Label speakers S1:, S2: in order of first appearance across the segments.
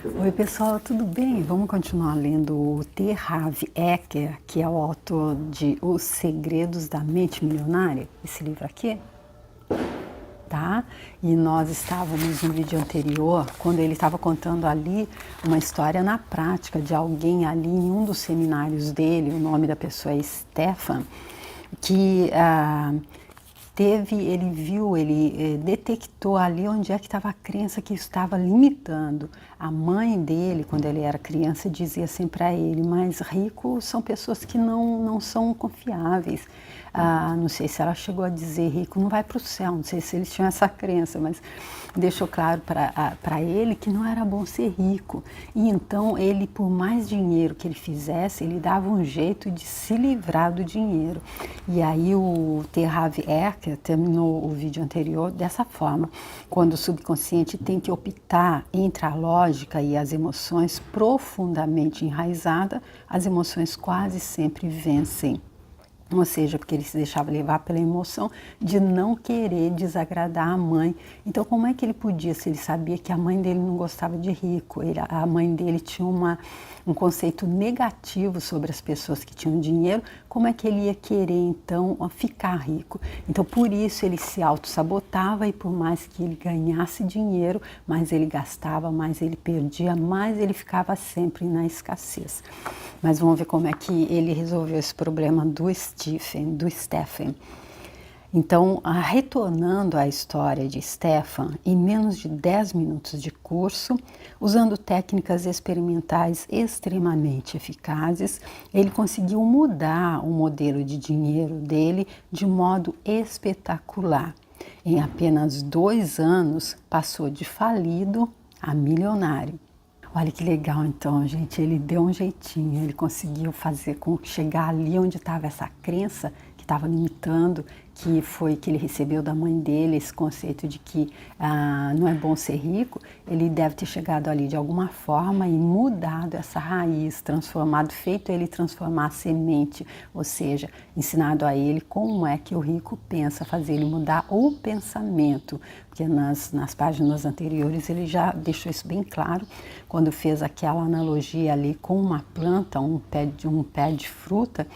S1: Oi pessoal, tudo bem? Vamos continuar lendo o T. Harv Eker, que é o autor de Os Segredos da Mente Milionária, esse livro aqui, tá? E nós estávamos no vídeo anterior, quando ele estava contando ali uma história na prática de alguém ali em um dos seminários dele, o nome da pessoa é Stefan, que ele viu, ele detectou ali onde é que estava a crença que estava limitando. A mãe dele, quando ele era criança, dizia assim para ele, mas ricos são pessoas que não são confiáveis. Não sei se ela chegou a dizer, rico não vai para o céu, não sei se eles tinham essa crença, mas deixou claro para ele que não era bom ser rico. E então ele, por mais dinheiro que ele fizesse, ele dava um jeito de se livrar do dinheiro. E aí o T. Harv Eker terminou o vídeo anterior dessa forma: quando o subconsciente tem que optar entre a lógica e as emoções profundamente enraizadas, as emoções quase sempre vencem. Ou seja, porque ele se deixava levar pela emoção de não querer desagradar a mãe. Então, como é que ele podia, se ele sabia que a mãe dele não gostava de rico? A mãe dele tinha um conceito negativo sobre as pessoas que tinham dinheiro, como é que ele ia querer, então, ficar rico? Então, por isso, ele se auto-sabotava e por mais que ele ganhasse dinheiro, mais ele gastava, mais ele perdia, mais ele ficava sempre na escassez. Mas vamos ver como é que ele resolveu esse problema do Stephen. Então, retornando à história de Stefan, em menos de 10 minutos de curso, usando técnicas experimentais extremamente eficazes, ele conseguiu mudar o modelo de dinheiro dele de modo espetacular. Em apenas 2 anos, passou de falido a milionário. Olha que legal, então, gente, ele deu um jeitinho, ele conseguiu fazer com chegar ali onde estava essa crença que estava limitando, que foi que ele recebeu da mãe dele, esse conceito de que não é bom ser rico. Ele deve ter chegado ali de alguma forma e mudado essa raiz, transformado, feito ele transformar a semente, ou seja, ensinado a ele como é que o rico pensa, fazer ele mudar o pensamento, porque nas páginas anteriores ele já deixou isso bem claro, quando fez aquela analogia ali com uma planta, um pé de fruta,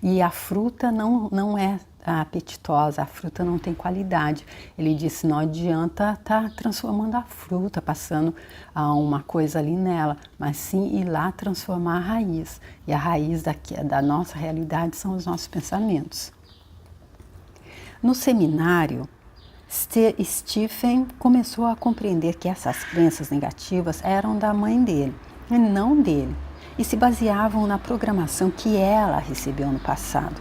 S1: e a fruta não é apetitosa, a fruta não tem qualidade. Ele disse, não adianta estar transformando a fruta, passando uma coisa ali nela, mas sim ir lá transformar a raiz. E a raiz da nossa realidade são os nossos pensamentos. No seminário, Stephen começou a compreender que essas crenças negativas eram da mãe dele, e não dele, e se baseavam na programação que ela recebeu no passado.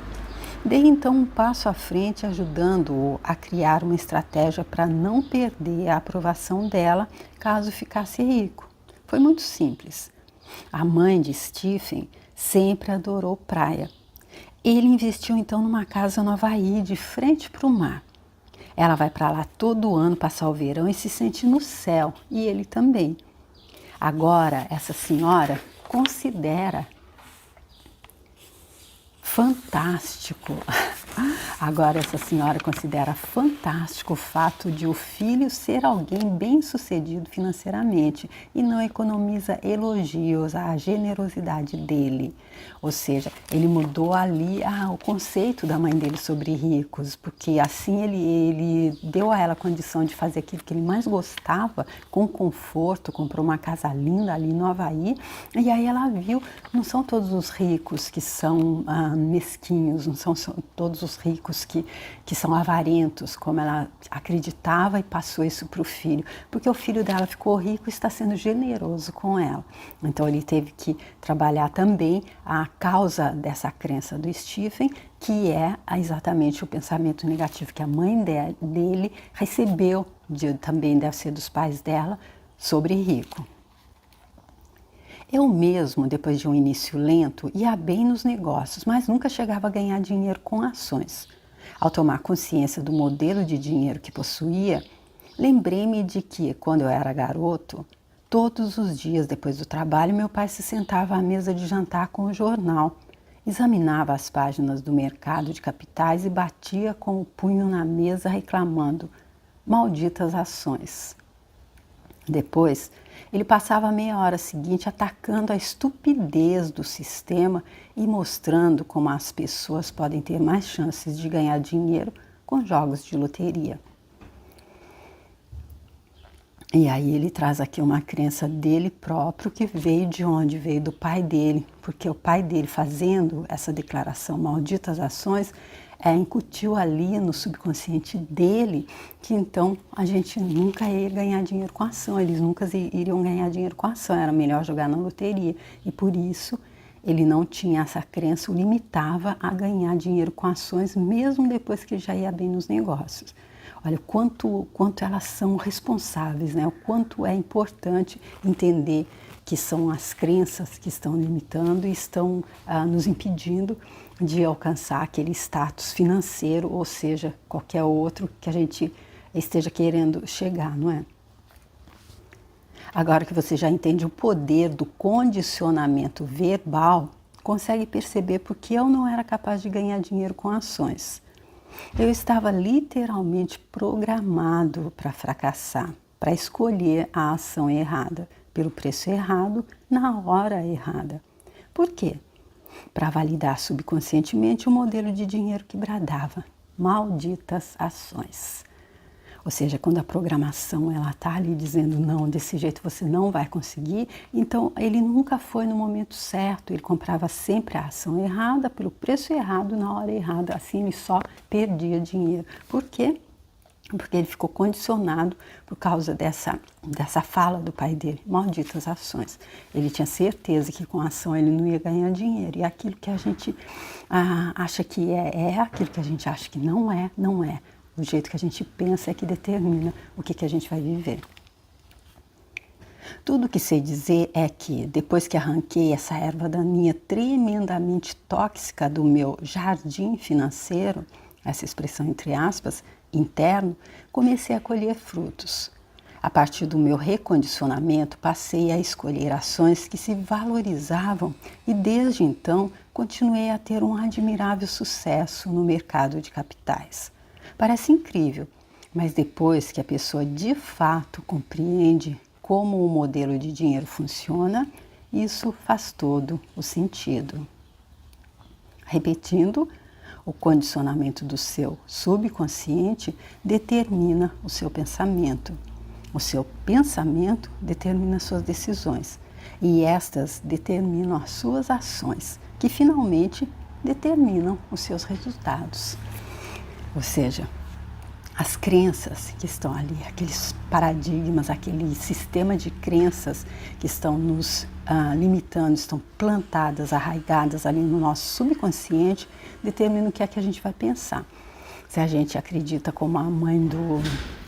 S1: Dei então um passo à frente, ajudando-o a criar uma estratégia para não perder a aprovação dela caso ficasse rico. Foi muito simples. A mãe de Stephen sempre adorou praia. Ele investiu então numa casa no Havaí, de frente para o mar. Ela vai para lá todo ano passar o verão e se sente no céu, e ele também. Agora, essa senhora considera fantástico. Agora, essa senhora considera fantástico o fato de o filho ser alguém bem-sucedido financeiramente e não economiza elogios à generosidade dele. Ou seja, ele mudou ali o conceito da mãe dele sobre ricos, porque assim ele deu a ela a condição de fazer aquilo que ele mais gostava, com conforto, comprou uma casa linda ali no Havaí, e aí ela viu, não são todos os ricos que são mesquinhos, não são todos os ricos que são avarentos, como ela acreditava, e passou isso para o filho, porque o filho dela ficou rico e está sendo generoso com ela. Então ele teve que trabalhar também a causa dessa crença do Stephen, que é exatamente o pensamento negativo que a mãe dele recebeu, também deve ser dos pais dela, sobre rico. Eu mesmo, depois de um início lento, ia bem nos negócios, mas nunca chegava a ganhar dinheiro com ações. Ao tomar consciência do modelo de dinheiro que possuía, lembrei-me de que, quando eu era garoto, todos os dias depois do trabalho, meu pai se sentava à mesa de jantar com o jornal, examinava as páginas do mercado de capitais e batia com o punho na mesa reclamando: malditas ações. Depois, ele passava a meia hora seguinte atacando a estupidez do sistema e mostrando como as pessoas podem ter mais chances de ganhar dinheiro com jogos de loteria. E aí ele traz aqui uma crença dele próprio que veio de onde? Veio do pai dele, porque o pai dele, fazendo essa declaração, malditas ações, incutiu ali no subconsciente dele que então a gente nunca ia ganhar dinheiro com a ação, eles nunca iriam ganhar dinheiro com a ação, era melhor jogar na loteria. E por isso ele não tinha essa crença, o limitava a ganhar dinheiro com ações, mesmo depois que já ia bem nos negócios. Olha, quanto elas são responsáveis, né? O quanto é importante entender que são as crenças que estão limitando e estão nos impedindo de alcançar aquele status financeiro, ou seja, qualquer outro que a gente esteja querendo chegar, não é? Agora que você já entende o poder do condicionamento verbal, consegue perceber por que eu não era capaz de ganhar dinheiro com ações. Eu estava literalmente programado para fracassar, para escolher a ação errada, pelo preço errado, na hora errada. Por quê? Para validar subconscientemente o modelo de dinheiro que bradava: malditas ações. Ou seja, quando a programação ela está ali dizendo não, desse jeito você não vai conseguir, então ele nunca foi no momento certo, ele comprava sempre a ação errada, pelo preço errado, na hora errada, assim ele só perdia dinheiro. Por quê? Porque ele ficou condicionado por causa dessa fala do pai dele, malditas ações. Ele tinha certeza que com a ação ele não ia ganhar dinheiro, e aquilo que a gente acha que é, aquilo que a gente acha que não é, não é. O jeito que a gente pensa é que determina o que a gente vai viver. Tudo o que sei dizer é que, depois que arranquei essa erva daninha tremendamente tóxica do meu jardim financeiro, essa expressão entre aspas, interno, comecei a colher frutos. A partir do meu recondicionamento, passei a escolher ações que se valorizavam e, desde então, continuei a ter um admirável sucesso no mercado de capitais. Parece incrível, mas depois que a pessoa de fato compreende como o modelo de dinheiro funciona, isso faz todo o sentido. Repetindo, o condicionamento do seu subconsciente determina o seu pensamento. O seu pensamento determina suas decisões e estas determinam as suas ações, que finalmente determinam os seus resultados. Ou seja, as crenças que estão ali, aqueles paradigmas, aquele sistema de crenças que estão nos limitando, estão plantadas, arraigadas ali no nosso subconsciente, determinam o que é que a gente vai pensar. Se a gente acredita como a mãe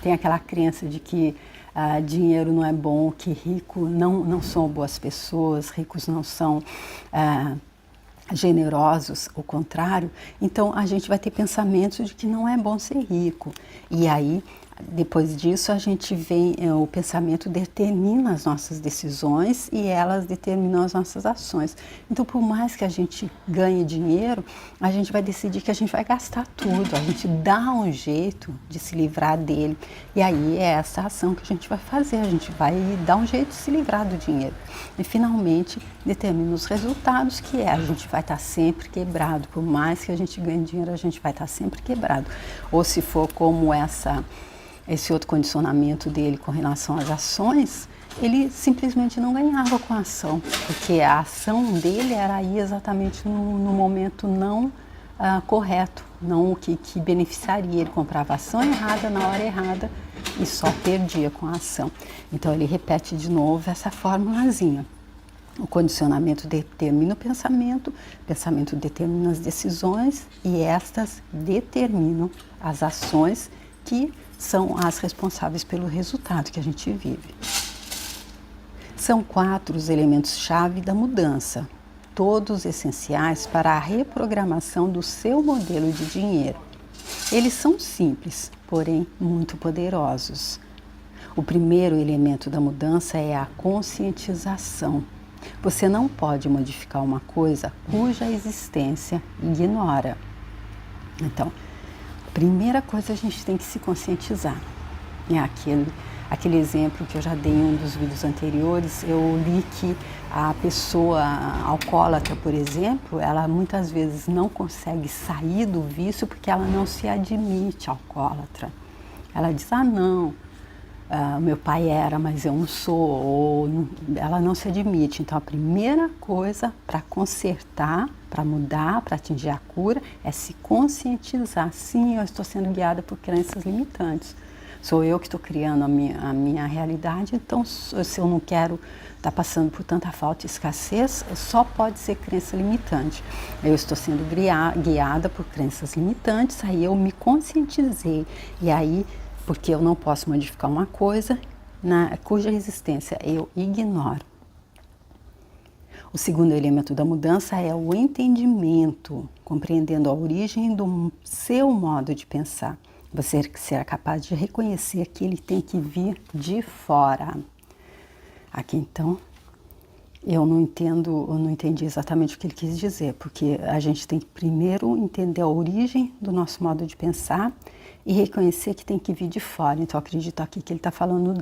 S1: tem aquela crença de que dinheiro não é bom, que rico não são boas pessoas, ricos não são generosos, o contrário, então a gente vai ter pensamentos de que não é bom ser rico. E aí, depois disso, a gente vem, o pensamento determina as nossas decisões e elas determinam as nossas ações. Então, por mais que a gente ganhe dinheiro, a gente vai decidir que a gente vai gastar tudo, a gente dá um jeito de se livrar dele. E aí é essa ação que a gente vai fazer, a gente vai dar um jeito de se livrar do dinheiro. E finalmente determina os resultados, que a gente vai estar sempre quebrado. Por mais que a gente ganhe dinheiro, a gente vai estar sempre quebrado. Ou se for como esse outro condicionamento dele com relação às ações, ele simplesmente não ganhava com a ação, porque a ação dele era ir exatamente no momento não correto, não o que beneficiaria. Ele comprava a ação errada na hora errada e só perdia com a ação. Então ele repete de novo essa formulazinha. O condicionamento determina o pensamento determina as decisões e estas determinam as ações que são as responsáveis pelo resultado que a gente vive. São 4 os elementos-chave da mudança, todos essenciais para a reprogramação do seu modelo de dinheiro. Eles são simples, porém muito poderosos. O primeiro elemento da mudança é a conscientização. Você não pode modificar uma coisa cuja existência ignora. Então, primeira coisa, a gente tem que se conscientizar. É Aquele exemplo que eu já dei em um dos vídeos anteriores, eu li que a pessoa alcoólatra, por exemplo, ela muitas vezes não consegue sair do vício porque ela não se admite alcoólatra. Ela diz, não, meu pai era, mas eu não sou, ou ela não se admite. Então a primeira coisa para consertar, para mudar, para atingir a cura, é se conscientizar. Sim, eu estou sendo guiada por crenças limitantes. Sou eu que estou criando a minha realidade, então se eu não quero estar passando por tanta falta e escassez, só pode ser crença limitante. Eu estou sendo guiada por crenças limitantes, aí eu me conscientizei. E aí, porque eu não posso modificar uma coisa cuja existência eu ignoro. O segundo elemento da mudança é o entendimento, compreendendo a origem do seu modo de pensar. Você será capaz de reconhecer que ele tem que vir de fora. Aqui então, eu não entendi exatamente o que ele quis dizer, porque a gente tem que primeiro entender a origem do nosso modo de pensar e reconhecer que tem que vir de fora. Então, acredito aqui que ele está falando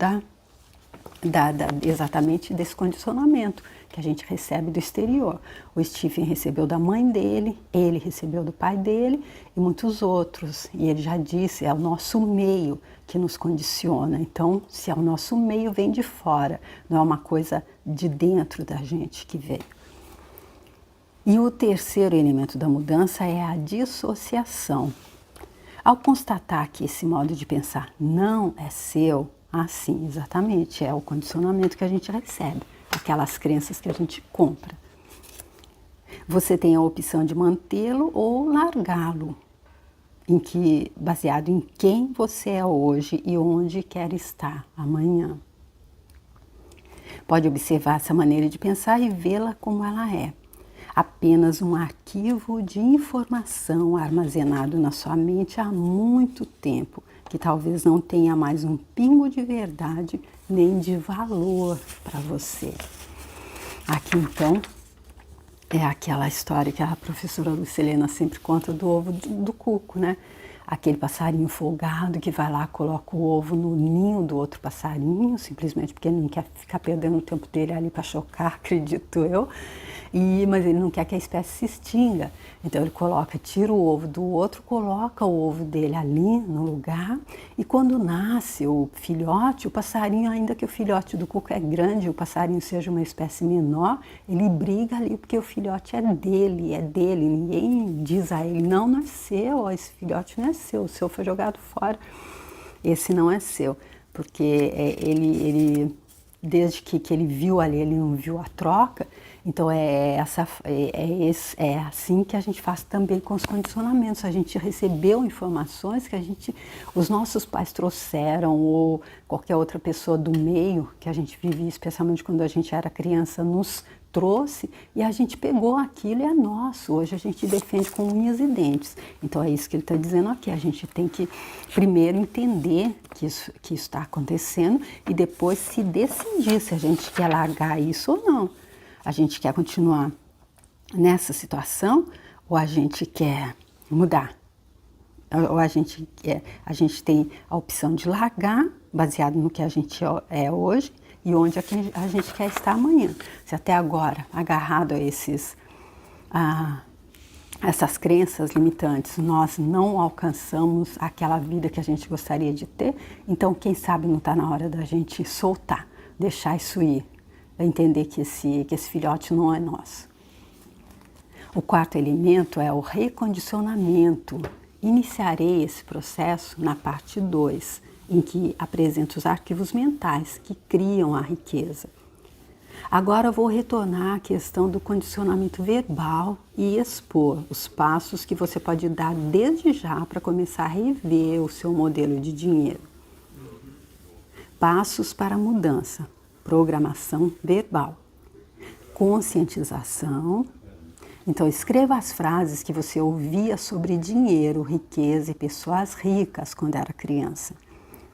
S1: exatamente desse condicionamento que a gente recebe do exterior. O Stephen recebeu da mãe dele, ele recebeu do pai dele e muitos outros. E ele já disse, é o nosso meio que nos condiciona. Então, se é o nosso meio, vem de fora, não é uma coisa de dentro da gente que veio. E o terceiro elemento da mudança é a dissociação. Ao constatar que esse modo de pensar não é seu, sim, exatamente, é o condicionamento que a gente recebe, aquelas crenças que a gente compra. Você tem a opção de mantê-lo ou largá-lo, baseado em quem você é hoje e onde quer estar amanhã. Pode observar essa maneira de pensar e vê-la como ela é. Apenas um arquivo de informação armazenado na sua mente há muito tempo, que talvez não tenha mais um pingo de verdade nem de valor para você. Aqui então é aquela história que a professora Lucilena sempre conta do ovo do cuco, né? Aquele passarinho folgado que vai lá, coloca o ovo no ninho do outro passarinho, simplesmente porque ele não quer ficar perdendo o tempo dele ali para chocar, acredito eu. Mas ele não quer que a espécie se extinga. Então ele tira o ovo do outro, coloca o ovo dele ali no lugar. E quando nasce o filhote, o passarinho, ainda que o filhote do cuco é grande, o passarinho seja uma espécie menor, ele briga ali porque o filhote é dele. Ninguém diz a ele, não é seu, esse filhote não é seu, o seu foi jogado fora. Esse não é seu, porque ele desde que ele viu ali, ele não viu a troca. Então é assim que a gente faz também com os condicionamentos. A gente recebeu informações que os nossos pais trouxeram, ou qualquer outra pessoa do meio que a gente vivia, especialmente quando a gente era criança, nos trouxe, e a gente pegou aquilo e é nosso. Hoje a gente defende com unhas e dentes. Então é isso que ele está dizendo aqui. A gente tem que primeiro entender que isso está acontecendo e depois se decidir se a gente quer largar isso ou não. A gente quer continuar nessa situação ou a gente quer mudar? Ou a gente tem a opção de largar, baseado no que a gente é hoje e onde a gente quer estar amanhã. Se até agora, agarrado a essas crenças limitantes, nós não alcançamos aquela vida que a gente gostaria de ter, então quem sabe não está na hora da gente soltar, deixar isso ir. Entender que esse filhote não é nosso. O quarto elemento é o recondicionamento. Iniciarei esse processo na parte 2, em que apresento os arquivos mentais que criam a riqueza. Agora eu vou retornar à questão do condicionamento verbal e expor os passos que você pode dar desde já para começar a rever o seu modelo de dinheiro. Passos para a mudança. Programação verbal, conscientização. Então, escreva as frases que você ouvia sobre dinheiro, riqueza e pessoas ricas quando era criança.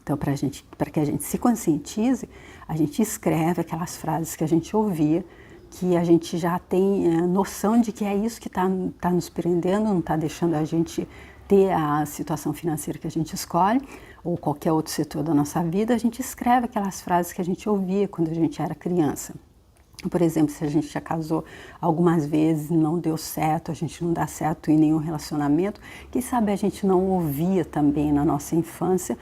S1: Então, para que a gente se conscientize, a gente escreve aquelas frases que a gente ouvia, que a gente já tem noção de que é isso que está nos prendendo, não está deixando a gente ter a situação financeira que a gente escolhe, ou qualquer outro setor da nossa vida, a gente escreve aquelas frases que a gente ouvia quando a gente era criança. Por exemplo, se a gente já casou algumas vezes, não deu certo, a gente não dá certo em nenhum relacionamento, quem sabe a gente não ouvia também na nossa infância,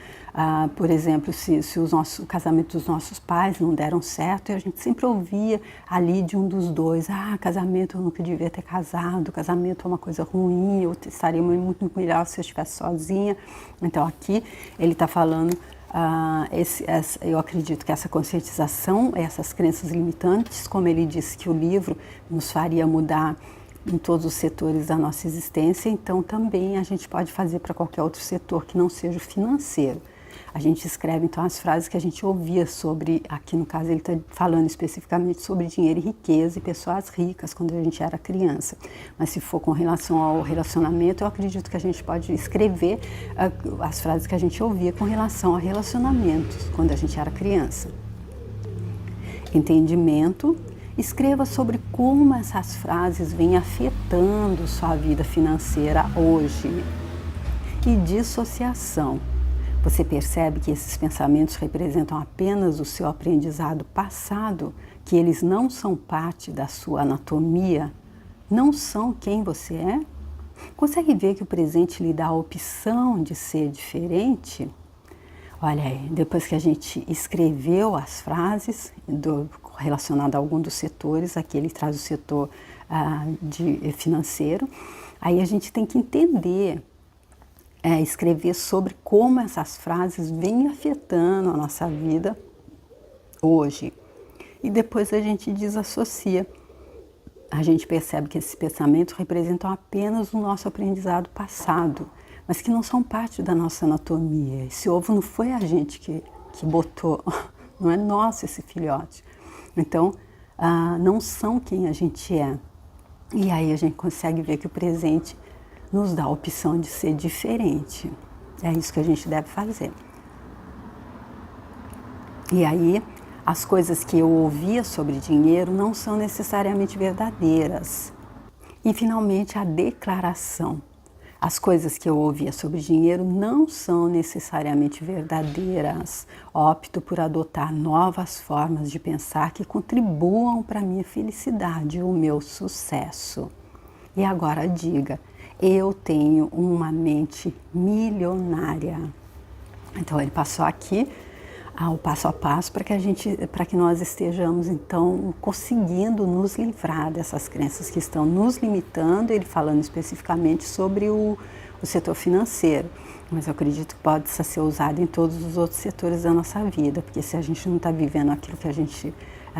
S1: por exemplo, se o casamento dos nossos pais não deram certo, e a gente sempre ouvia ali de um dos dois, casamento eu nunca devia ter casado, casamento é uma coisa ruim, eu estaria muito melhor se eu estivesse sozinha. Então aqui ele está falando, eu acredito que essa conscientização, essas crenças limitantes, como ele disse que o livro nos faria mudar em todos os setores da nossa existência, então também a gente pode fazer para qualquer outro setor que não seja o financeiro. A gente escreve então as frases que a gente ouvia sobre, aqui no caso ele está falando especificamente sobre dinheiro e riqueza e pessoas ricas quando a gente era criança. Mas se for com relação ao relacionamento, eu acredito que a gente pode escrever as frases que a gente ouvia com relação a relacionamentos quando a gente era criança. Entendimento. Escreva sobre como essas frases vêm afetando sua vida financeira hoje. E dissociação. Você percebe que esses pensamentos representam apenas o seu aprendizado passado, que eles não são parte da sua anatomia, não são quem você é? Consegue ver que o presente lhe dá a opção de ser diferente? Olha aí, depois que a gente escreveu as frases relacionadas a algum dos setores, aqui ele traz o setor financeiro, aí a gente tem que entender, escrever sobre como essas frases vêm afetando a nossa vida hoje. E depois a gente desassocia. A gente percebe que esses pensamentos representam apenas o nosso aprendizado passado, mas que não são parte da nossa anatomia. Esse ovo não foi a gente que botou, não é nosso esse filhote. Então, não são quem a gente é. E aí a gente consegue ver que o presente nos dá a opção de ser diferente. É isso que a gente deve fazer. E aí, as coisas que eu ouvia sobre dinheiro não são necessariamente verdadeiras. E, finalmente, a declaração. As coisas que eu ouvia sobre dinheiro não são necessariamente verdadeiras. Opto por adotar novas formas de pensar que contribuam para a minha felicidade e o meu sucesso. E agora diga: eu tenho uma mente milionária. Então ele passou aqui o passo a passo para que nós estejamos então conseguindo nos livrar dessas crenças que estão nos limitando, ele falando especificamente sobre o setor financeiro, mas eu acredito que pode ser usado em todos os outros setores da nossa vida, porque se a gente não está vivendo aquilo que a gente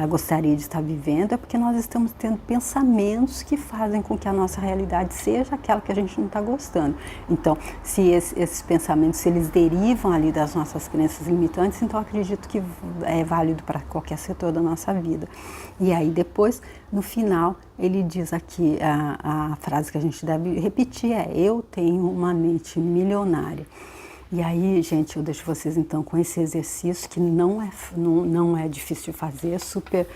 S1: gostaria de estar vivendo, é porque nós estamos tendo pensamentos que fazem com que a nossa realidade seja aquela que a gente não está gostando. Então, se esses pensamentos, se eles derivam ali das nossas crenças limitantes, então eu acredito que é válido para qualquer setor da nossa vida. E aí depois, no final, ele diz aqui, a frase que a gente deve repetir é: eu tenho uma mente milionária. E aí, gente, eu deixo vocês então com esse exercício que não é difícil de fazer, é super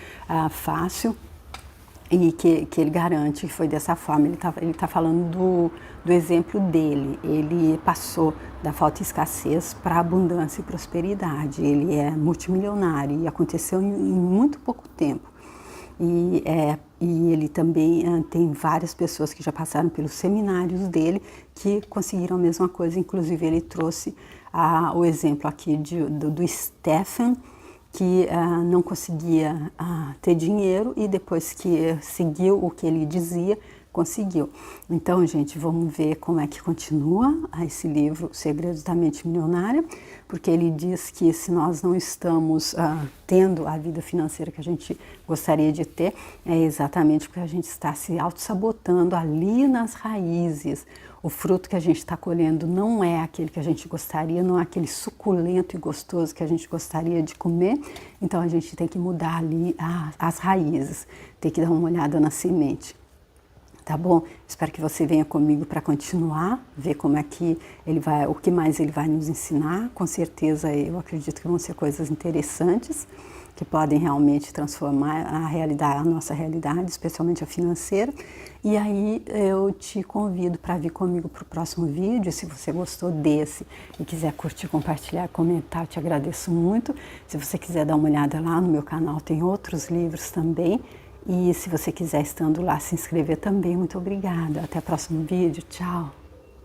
S1: fácil, e que ele garante que foi dessa forma. Ele tá falando do exemplo dele. Ele passou da falta e escassez para abundância e prosperidade. Ele é multimilionário e aconteceu em muito pouco tempo. E ele também tem várias pessoas que já passaram pelos seminários dele que conseguiram a mesma coisa. Inclusive ele trouxe o exemplo aqui do Stephen, que não conseguia ter dinheiro e depois que seguiu o que ele dizia, conseguiu. Então, gente, vamos ver como é que continua esse livro, Segredos da Mente Milionária, porque ele diz que se nós não estamos tendo a vida financeira que a gente gostaria de ter, é exatamente porque a gente está se auto-sabotando ali nas raízes. O fruto que a gente está colhendo não é aquele que a gente gostaria, não é aquele suculento e gostoso que a gente gostaria de comer, então a gente tem que mudar ali as raízes, tem que dar uma olhada na semente. Tá bom? Espero que você venha comigo para continuar, ver como é que ele vai, o que mais ele vai nos ensinar. Com certeza eu acredito que vão ser coisas interessantes. que podem realmente transformar a realidade, a nossa realidade, especialmente a financeira. E aí eu te convido para vir comigo para o próximo vídeo. Se você gostou desse e quiser curtir, compartilhar, comentar, eu te agradeço muito. Se você quiser dar uma olhada lá no meu canal, tem outros livros também. E se você quiser, estando lá, se inscrever também, muito obrigada. Até o próximo vídeo. Tchau!